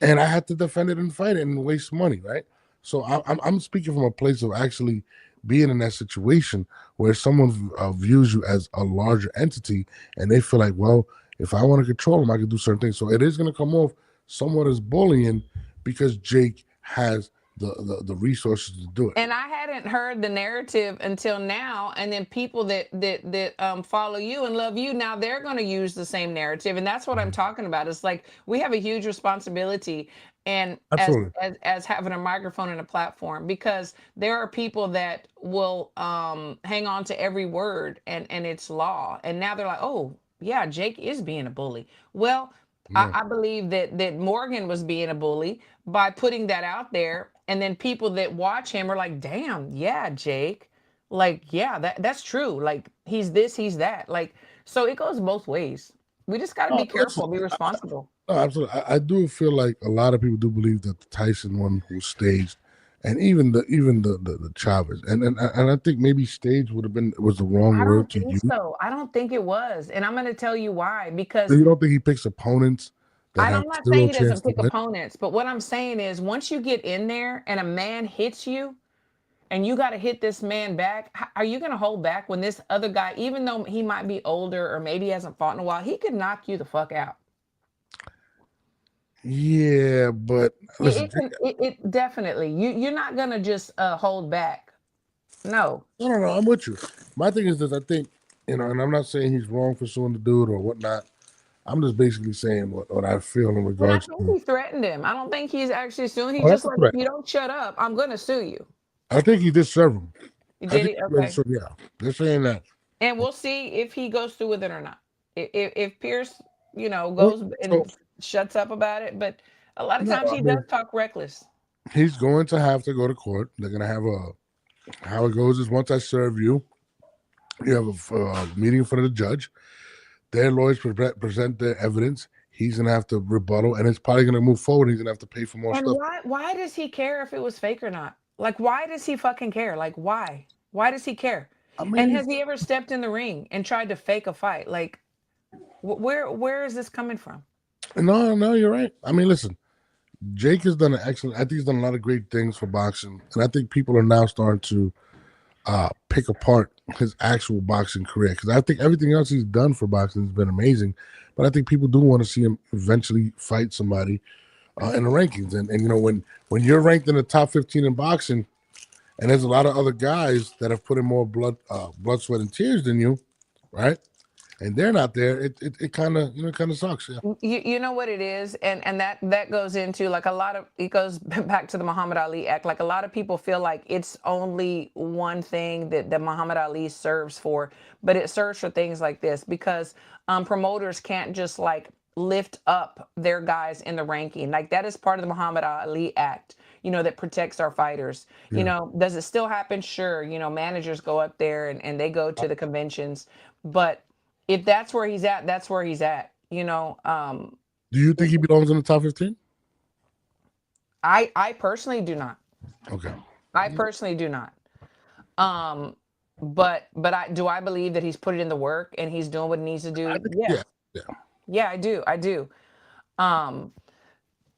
And I had to defend it and fight it and waste money, right? So I'm speaking from a place of actually being in that situation where someone views you as a larger entity and they feel like, well, if I want to control them, I can do certain things. So it is going to come off somewhat as bullying because Jake has the resources to do it. And I hadn't heard the narrative until now, and then people that follow you and love you now, they're going to use the same narrative, and that's what I'm Mhm. talking about. It's like we have a huge responsibility, and as Absolutely. as having a microphone and a platform, because there are people that will hang on to every word, and it's law, and now they're like, oh yeah, Jake is being a bully. Well, Yeah. I believe that Morgan was being a bully by putting that out there, and then people that watch him are like, damn, yeah, Jake, like, yeah, that's true, like he's this, he's that, like, so it goes both ways. We just got to No, be listen, careful, be responsible. no, absolutely. I do feel like a lot of people do believe that the Tyson one was staged, and even the Chavez, and I think maybe stage was the wrong I word don't to think use. so. I don't think it was, and I'm going to tell you why. Because You don't think he picks opponents that have I'm not saying zero he doesn't chance to pick win? opponents, but what I'm saying is once you get in there and a man hits you, and you got to hit this man back. Are you going to hold back when this other guy, even though he might be older or maybe he hasn't fought in a while, he could knock you the fuck out. Yeah, but listen, It definitely, you're not going to just hold back. No. no, I'm with you. My thing is this: I think and I'm not saying he's wrong for suing the dude or whatnot. I'm just basically saying what I feel in And I regards think to. he threatened him. I don't think he's actually suing. He's Oh, just that's a like, if threat. you don't shut up, I'm going to sue you. I think he did serve him. You I did think it? he did Okay. serve. Yeah, they're saying that. And we'll see if he goes through with it or not. If Pierce, Well, goes so and shuts up about it, but a lot of no, times I he does mean talk reckless. he's going to have to go to court. They're gonna have a how it goes is once I serve you, you have a meeting in front of the judge. Their lawyers present their evidence. He's gonna have to rebuttal, and it's probably gonna move forward. He's gonna have to pay for more And stuff. why does he care if it was fake or not? Like, why does he fucking care? Like, why? Why does he care? I And mean, has he ever stepped in the ring and tried to fake a fight? Like, where is this coming from? no, you're right. I mean, listen, Jake has done an excellent. I think he's done a lot of great things for boxing, and I think people are now starting to pick apart his actual boxing career because I think everything else he's done for boxing has been amazing, but I think people do want to see him eventually fight somebody in the rankings. And when you're ranked in the top 15 in boxing, and there's a lot of other guys that have put in more blood, sweat, and tears than you, right? And they're not there. It kind of kind of sucks. Yeah. You know what it is, and that goes into like a lot of, it goes back to the Muhammad Ali Act. Like, a lot of people feel like it's only one thing that Muhammad Ali serves for, but it serves for things like this because promoters can't just like lift up their guys in the ranking. Like, that is part of the Muhammad Ali Act, that protects our fighters. Yeah. Does it still happen? Sure. Managers go up there and they go to the conventions, but if that's where he's at, that's where he's at. Do you think he belongs in the top 15? I personally do not. Okay. I personally do not. Um, but I believe that he's put it in the work and he's doing what he needs to I do. think, Yes. yeah. Yeah. Yeah, I do. I do. Um,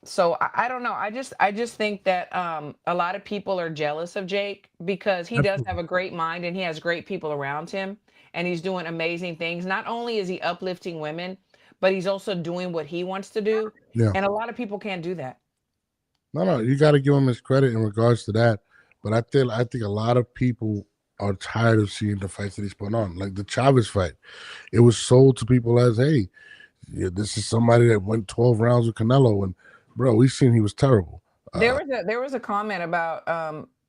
so I don't know. I just think that a lot of people are jealous of Jake because he does have Absolutely. a great mind and he has great people around him and he's doing amazing things. Not only is he uplifting women, but he's also doing what he wants to do. Yeah. And a lot of people can't do that. No, you got to give him his credit in regards to that. But I think a lot of people are tired of seeing the fights that he's putting on. Like the Chavez fight, it was sold to people as, hey, yeah, this is somebody that went 12 rounds with Canelo, and bro, we seen he was terrible. There was a comment about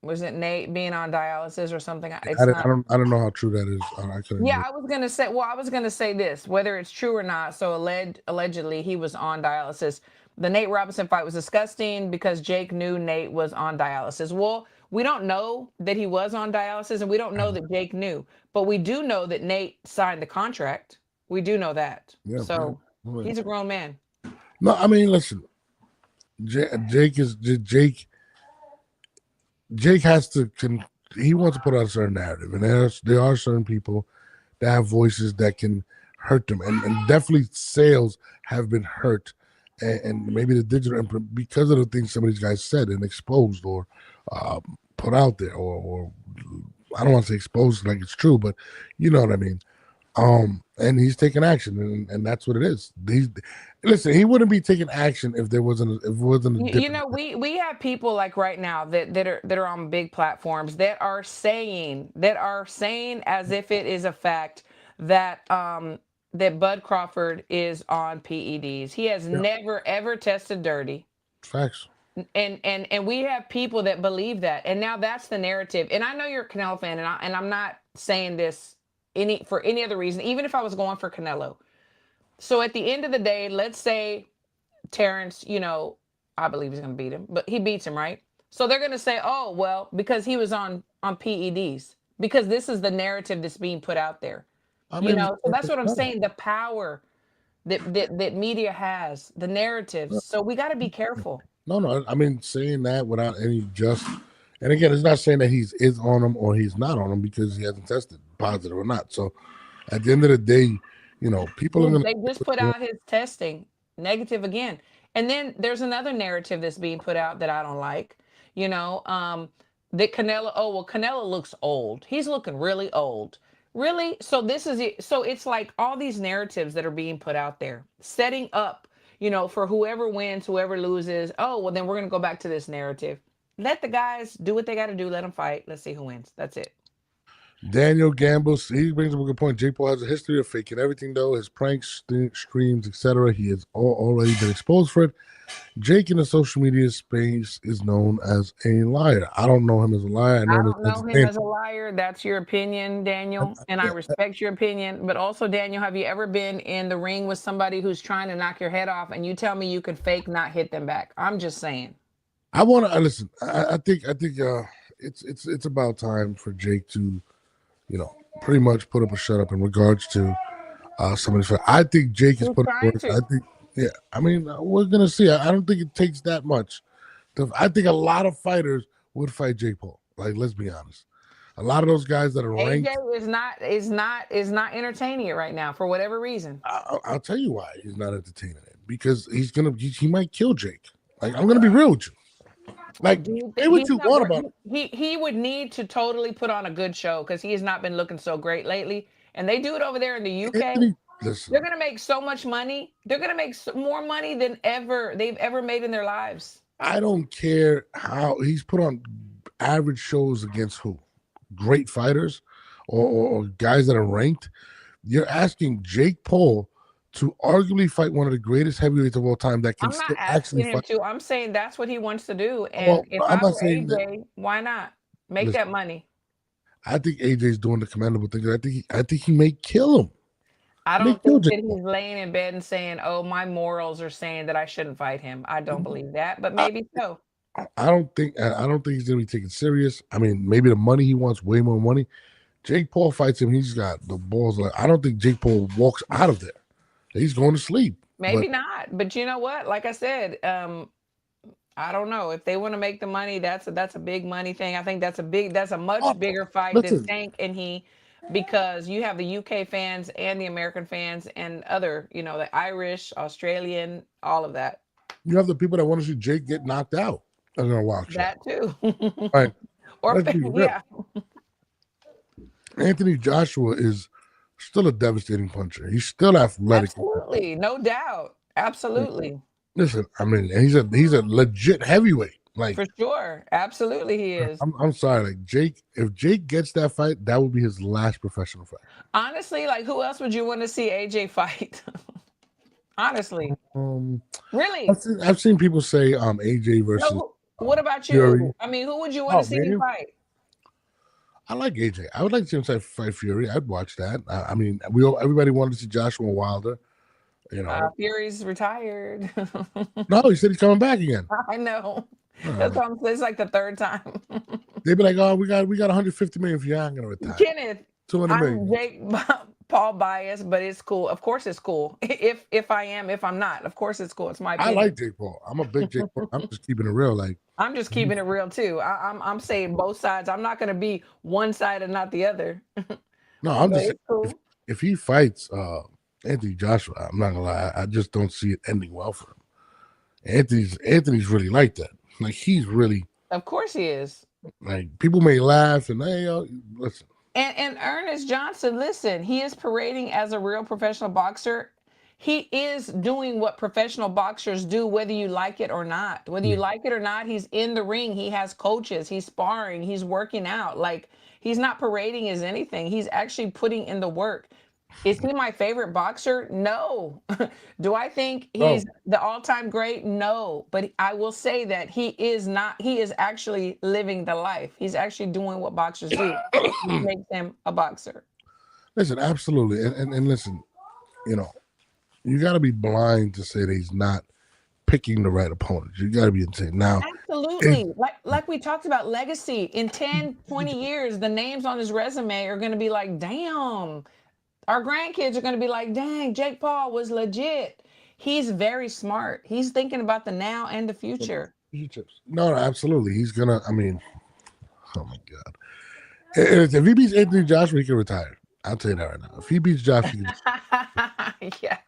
was it Nate being on dialysis or something? I, It's not. I don't know how true that is. I couldn't Yeah, hear. I was gonna say this, whether it's true or not. So allegedly he was on dialysis. The Nate Robinson fight was disgusting because Jake knew Nate was on dialysis. Well, we don't know that he was on dialysis, and we don't know that Jake knew, but we do know that Nate signed the contract. We do know that. Yeah, So yeah. he's a grown man. No, I mean, listen, Jake is Jake. Jake has to he wants to put out a certain narrative, and there are certain people that have voices that can hurt them, and definitely sales have been hurt, and maybe the digital because of the things some of these guys said and exposed or put out there, or I don't want to say exposed like it's true, but you know what I mean. And he's taking action, and that's what it is. Listen, he wouldn't be taking action if it wasn't a different. We have people like right now that are on big platforms that are saying as if it is a fact that Bud Crawford is on PEDs. He has Yeah, never ever tested dirty. facts. And we have people that believe that, and now that's the narrative. And I know you're a Canelo fan, and I'm not saying this for any other reason, even if I was going for Canelo. So at the end of the day, let's say Terrence, I believe he's going to beat him, but he beats him, right? So they're going to say, oh well, because he was on PEDs, because this is the narrative that's being put out there. I mean, So that's what I'm saying. The power that media has, the narratives. So we got to be careful. no. I mean, saying that without any just, and again, it's not saying that he's is on him or he's not on him because he hasn't tested positive or not. So at the end of the day, people are Well, gonna. they just put out his testing negative again. And then there's another narrative that's being put out that I don't like. You know, um, That Canelo, oh well, Canelo looks old. He's looking really old. Really? So this is it. So it's like all these narratives that are being put out there, setting up, for whoever wins, whoever loses. Oh, well, then we're gonna go back to this narrative. Let the guys do what they got to do. Let them fight. Let's see who wins. That's it. Daniel Gamble, he brings up a good point. Jake Paul has a history of faking everything, though. His pranks, streams, etc. He has already been exposed for it. Jake in the social media space is known as a liar. I don't know him as a liar. I I know him as don't an know him entertainer. as a liar. That's your opinion, Daniel, and I Yeah, respect your opinion. But also, Daniel, have you ever been in the ring with somebody who's trying to knock your head off, and you tell me you could fake not hit them back? I'm just saying. I want to listen. I think it's about time for Jake to, pretty much put up a shut up in regards to some of this. I think Jake is He's putting trying work. I to. think, yeah. I mean, we're gonna see. I don't think it takes that much. I think a lot of fighters would fight Jake Paul. Like, let's be honest. A lot of those guys that are AJ ranked. is not entertaining it right now for whatever reason. I'll tell you why he's not entertaining it, because he might kill Jake. Like, I'm gonna be real with you. Like, Do you say think what he's you not want work? about He would need to totally put on a good show because he has not been looking so great lately. And they do it over there in the UK. Anthony. Listen, They're gonna make so much money. They're gonna make more money than ever they've ever made in their lives. I don't care how he's put on average shows against who, great fighters, or guys that are ranked. You're asking Jake Paul to arguably fight one of the greatest heavyweights of all time that can I'm not still actually asking him fight. to. I'm saying that's what he wants to do. And Well, if I'm I not were saying that. AJ, why not make Listen, that money? I think AJ's doing the commendable thing. I think he may kill him. I He may don't kill think Jake that Paul. he's laying in bed and saying, "Oh, my morals are saying that I shouldn't fight him." I don't believe that, but I, maybe so. I don't think he's gonna be taken serious. I mean, maybe the money he wants, way more money. Jake Paul fights him. He's got the balls. Like, I don't think Jake Paul walks out of there. He's going to sleep. But Maybe not. But you know what? Like I said, I don't know if they want to make the money. That's a big money thing. I think that's a much oh, bigger fight than listen, Tank and he, because you have the UK fans and the American fans and other, the Irish, Australian, all of that. you have the people that want to see Jake get knocked out are gonna watch that. That too. Like, Or let's be real. yeah, Anthony Joshua is still a devastating puncher. He's still athletic. absolutely, no doubt, absolutely, Listen, I mean, he's a legit heavyweight. Like, for sure, absolutely, he is. I'm sorry, like Jake. If Jake gets that fight, that would be his last professional fight. Honestly, like who else would you want to see AJ fight? Honestly, Um, really. I've seen people say AJ versus No, what about Fury. you? I mean, who would you want to Oh see him man, fight? I like AJ. I would like to see him fight Fury. I'd watch that. I mean, everybody wanted to see Joshua Wilder. You know, Fury's retired. no, he said he's coming back again. I know. That's what I'm saying. It's like the third time. They'd be like, "Oh, we got 150 million for you. I'm gonna retire. Kenneth, 200 I'm million." Jake Paul biased, but it's cool. Of course, it's cool. If I am, if I'm not, of course it's cool. It's my I opinion. like Jake Paul. I'm a big Jake Paul. I'm just keeping it real. Like, I'm just keeping it real too. I'm saying both sides. I'm not going to be one side and not the other. no, I'm But just it's saying, cool. if he fights Anthony Joshua, I'm not gonna lie. I just don't see it ending well for him. Anthony's really like that. Like, he's really Of course he is. like, people may laugh and hey, listen. And Ernest Johnson, listen, he is parading as a real professional boxer. He is doing what professional boxers do, whether you like it or not. Whether you Yeah. like it or not, he's in the ring. He has coaches. He's sparring. He's working out. Like, he's not parading as anything. He's actually putting in the work. Is he my favorite boxer? No. Do I think he's Oh, the all-time great? No. But I will say that he is not, he is actually living the life. He's actually doing what boxers do, which makes him a boxer. listen, absolutely, and listen, you know, you got to be blind to say that he's not picking the right opponents. You got to be insane. Now, if Absolutely. Like we talked about legacy. In 10, 20 years, the names on his resume are going to be like, damn. Our grandkids are going to be like, dang, Jake Paul was legit. He's very smart. He's thinking about the now and the future. no, absolutely, he's gonna. I mean, oh my god, if he beats Anthony Joshua, he can retire. I'll tell you that right now. If he beats Joshua, Yeah.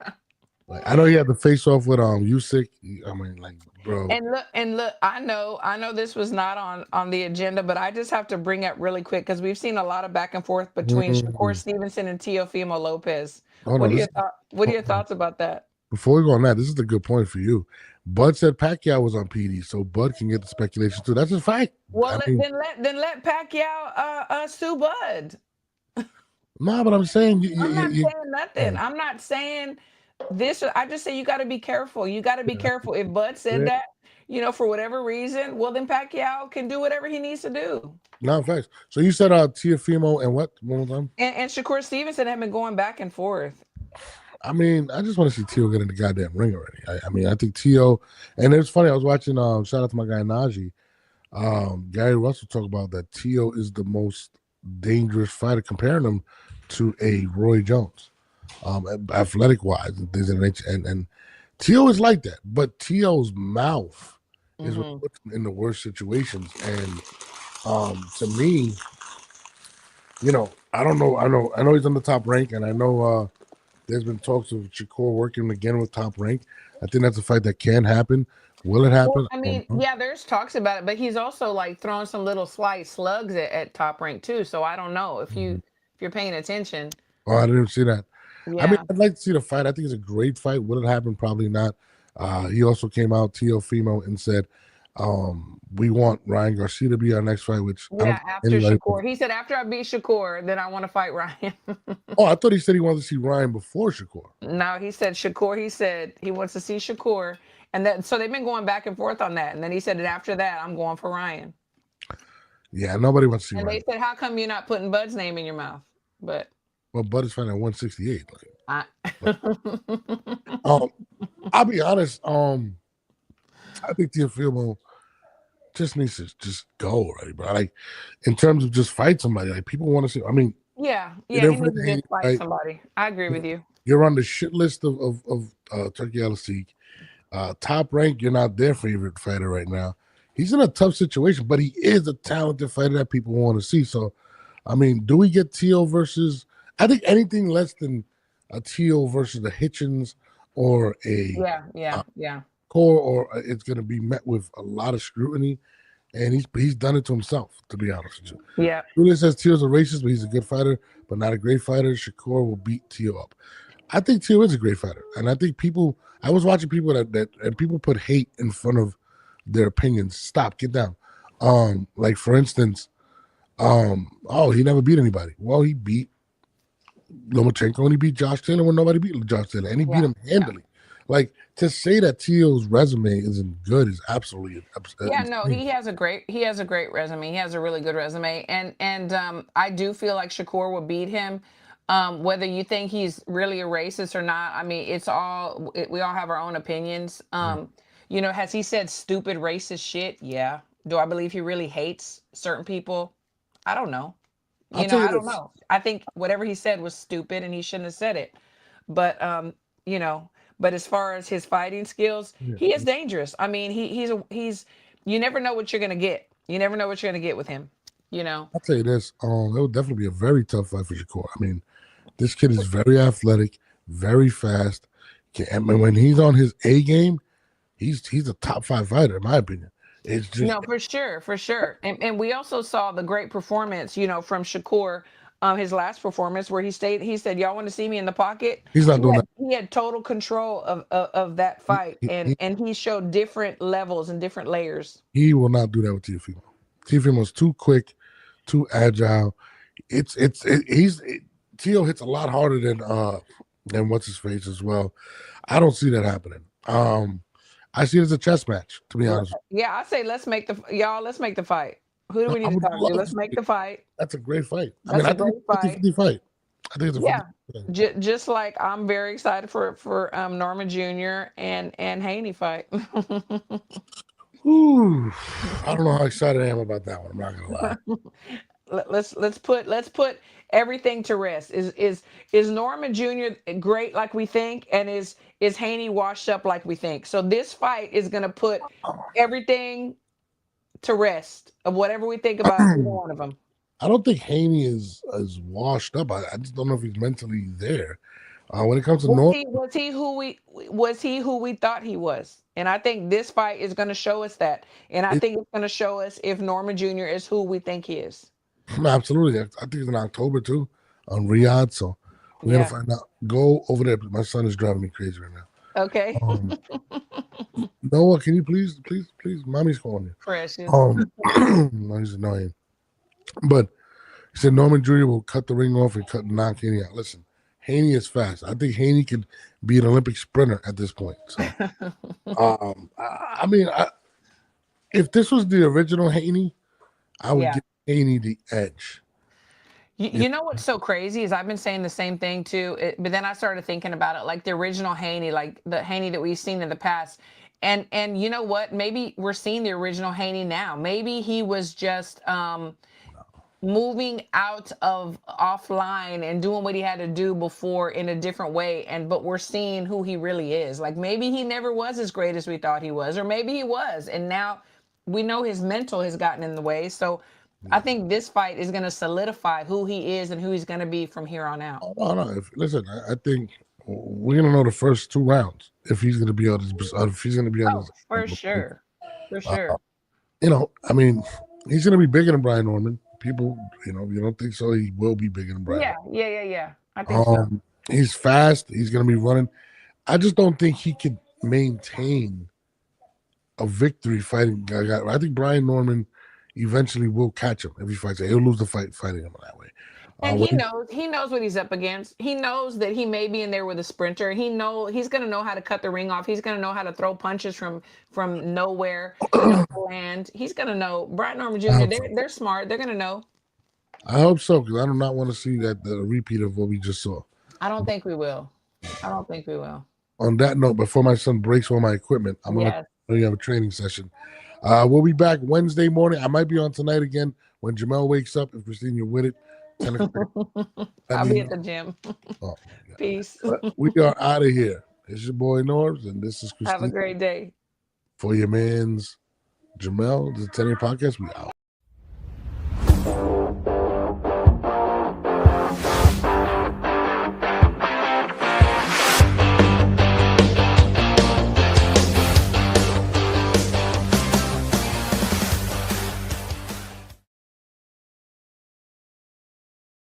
Like I know he had the face off with Usyk. I mean, like, bro. And look, I know this was not on the agenda, but I just have to bring up really quick because we've seen a lot of back and forth between Shakur Mm. Stevenson and Teofimo Lopez. Hold on, What are hold your on. thoughts about that? Before we go on that, this is a good point for you. Bud said Pacquiao was on PD, so Bud can get the speculation too. That's a fact. Well, I mean, then let Pacquiao sue Bud. nah, but I'm saying I'm not saying uh, nothing. I'm not saying this. I just say you got to be careful. You got to be careful. If Bud said yeah, that, for whatever reason, well then Pacquiao can do whatever he needs to do. no facts. So you said Tiafimo and what one more time? And Shakur Stevenson have been going back and forth. I mean, I just want to see Tio get in the goddamn ring already. I mean, I think Tio, and it's funny. I was watching. Shout out to my guy Najee. Gary Russell talk about that Tio is the most dangerous fighter, comparing him to a Roy Jones, athletic wise and things of that nature. And Tio is like that, but Tio's mouth is what Hmm. puts him in the worst situations. And to me, I don't know. I know he's on the top rank, and I know there's been talks of Shakur working again with top rank. I think that's a fight that can happen. Will it Well, happen? I I don't mean, know. yeah, there's talks about it, but he's also like throwing some little slight slugs at top rank too. So I don't know Mhm. if you're paying attention. Oh, I didn't even see that. I mean, Yeah. I'd like to see the fight. I think it's a great fight. Will it happen? Probably not. He also came out, Teofimo, and said, we want Ryan Garcia to be our next fight, which I don't Yeah, think after anybody Shakur. He said after I beat Shakur, then I want to fight Ryan. Oh, I thought he said he wanted to see Ryan before Shakur. No, he said Shakur. He said he wants to see Shakur, and then so they've been going back and forth on that. And then he said, and after that, I'm going for Ryan. Yeah, nobody wants to see And they Ryan. said, how come you're not putting Bud's name in your mouth? But Well, Bud is fighting at 168. I. Um, I'll be honest. I think Teofimo just needs to just go, right, bro? Like, in terms of just fight somebody, like people want to see. I mean, Yeah, get yeah, in he for needs the to Haney just fight fight. somebody. I agree with you. You're on the shit list of Turkey Al-Sheikh. Top rank, you're not their favorite fighter right now. He's in a tough situation, but he is a talented fighter that people want to see. So, I mean, do we get Teal versus? I think anything less than a Teal versus the Hitchens or a Yeah, uh, yeah, yeah, Core, or it's going to be met with a lot of scrutiny. And he's done it to himself, to be honest with you. yeah. Julian says Teal's a racist, but he's a good fighter, but not a great fighter. Shakur will beat Teal up. I think Tio is a great fighter, and I think people. I was watching people that and people put hate in front of their opinions. Stop, get down. Like for instance, oh, he never beat anybody. Well, he beat Lomachenko and he beat Josh Taylor when nobody beat Josh Taylor, and he beat Yeah, him yeah. handily. Like to say that Tio's resume isn't good is absolutely Yeah, no, insane. he has a great resume. He has a really good resume. And I do feel like Shakur will beat him. Whether you think he's really a racist or not, I mean, we all have our own opinions. Has he said stupid racist shit? Yeah. Do I believe he really hates certain people? I don't know. I'll tell you I don't this. know. I think whatever he said was stupid and he shouldn't have said it. But you know, but as far as his fighting skills, Yeah. he is dangerous. I mean, he's you never know what you're gonna get. You never know what you're gonna get with him. You know. I'll tell you this. It would definitely be a very tough fight for Shakur. I mean, this kid is very athletic, very fast, and when he's on his A game, he's a top 5 fighter in my opinion. It's just No, for sure, for sure. And we also saw the great performance, from Shakur, his last performance where he said, y'all want to see me in the pocket? he's not doing that. He had total control of that He, fight he, he and he showed different levels and different layers. he will not do that with Tiafimo. Tiafimo's too quick, too agile. Tio hits a lot harder than what's his face as well. I don't see that happening. I see it as a chess match, to be honest. Yeah, I say let's make the fight. Who do No, we I need to would talk to? love to Let's see make it. the fight. That's a great fight. I mean, That's I a think great it's a fight. 50-50 fight. I think it's a Yeah. 50 fight. Just like I'm very excited for Norman Jr. and Haney fight. Whew. I don't know how excited I am about that one. I'm not gonna lie. Let's put everything to rest. Is Norman Jr. great like we think, and is Haney washed up like we think? So this fight is gonna put everything to rest of whatever we think about either one of them. I don't think Haney is washed up. I just don't know if he's mentally there. When it comes to Was Norman, he who we thought he was? And I think this fight is going to show us that. And I it, think it's going to show us if Norman Jr. is who we think he is. absolutely. I think it's in October too on Riyadh. So we're gonna Yeah. find out. Go over there. My son is driving me crazy right now. Okay. Noah, can you please? Mommy's calling you. Precious. He's annoying. But he said Norman Jr. will cut the ring off and knock Haney out. Listen, Haney is fast. I think Haney could be an Olympic sprinter at this point. So, I mean, if this was the original Haney, I would Yeah. give Haney the edge. You know what's so crazy is I've been saying the same thing too, but then I started thinking about it like the original Haney, like the Haney that we've seen in the past. And you know what? Maybe we're seeing the original Haney now. Maybe he was just moving out of offline and doing what he had to do before in a different way, but we're seeing who he really is. Like maybe he never was as great as we thought he was, or maybe he was, and now we know his mental has gotten in the way. So I think this fight is going to solidify who he is and who he's going to be from here on out. Oh, no. Listen, I think we're gonna know the first 2 rounds if he's gonna be on his. If he's gonna be on his. For sure. For sure. I mean, he's gonna be bigger than Brian Norman. People, you don't think so? He will be bigger than Brian. Yeah. I think so. He's fast. He's gonna be running. I just don't think he could maintain a victory fighting. I think Brian Norman eventually will catch him if he fights him. He'll lose the fight fighting him that way. And he knows what he's up against. He knows that he may be in there with a sprinter. He's going to know how to cut the ring off. He's going to know how to throw punches from nowhere, land. He's going to know. Brian Norman Jr. They're smart. They're going to know. I hope so, because I do not want to see the repeat of what we just saw. I don't think we will. On that note, before my son breaks all my equipment, I'm gonna have a training session. We'll be back Wednesday morning. I might be on tonight again when Jamel wakes up. If Christine, you're with it. I'll be at the gym. Peace. We are out of here. It's your boy Norbs, and this is Christine. Have a great day. For your man's Jamel, this is the 10 Podcast. We out.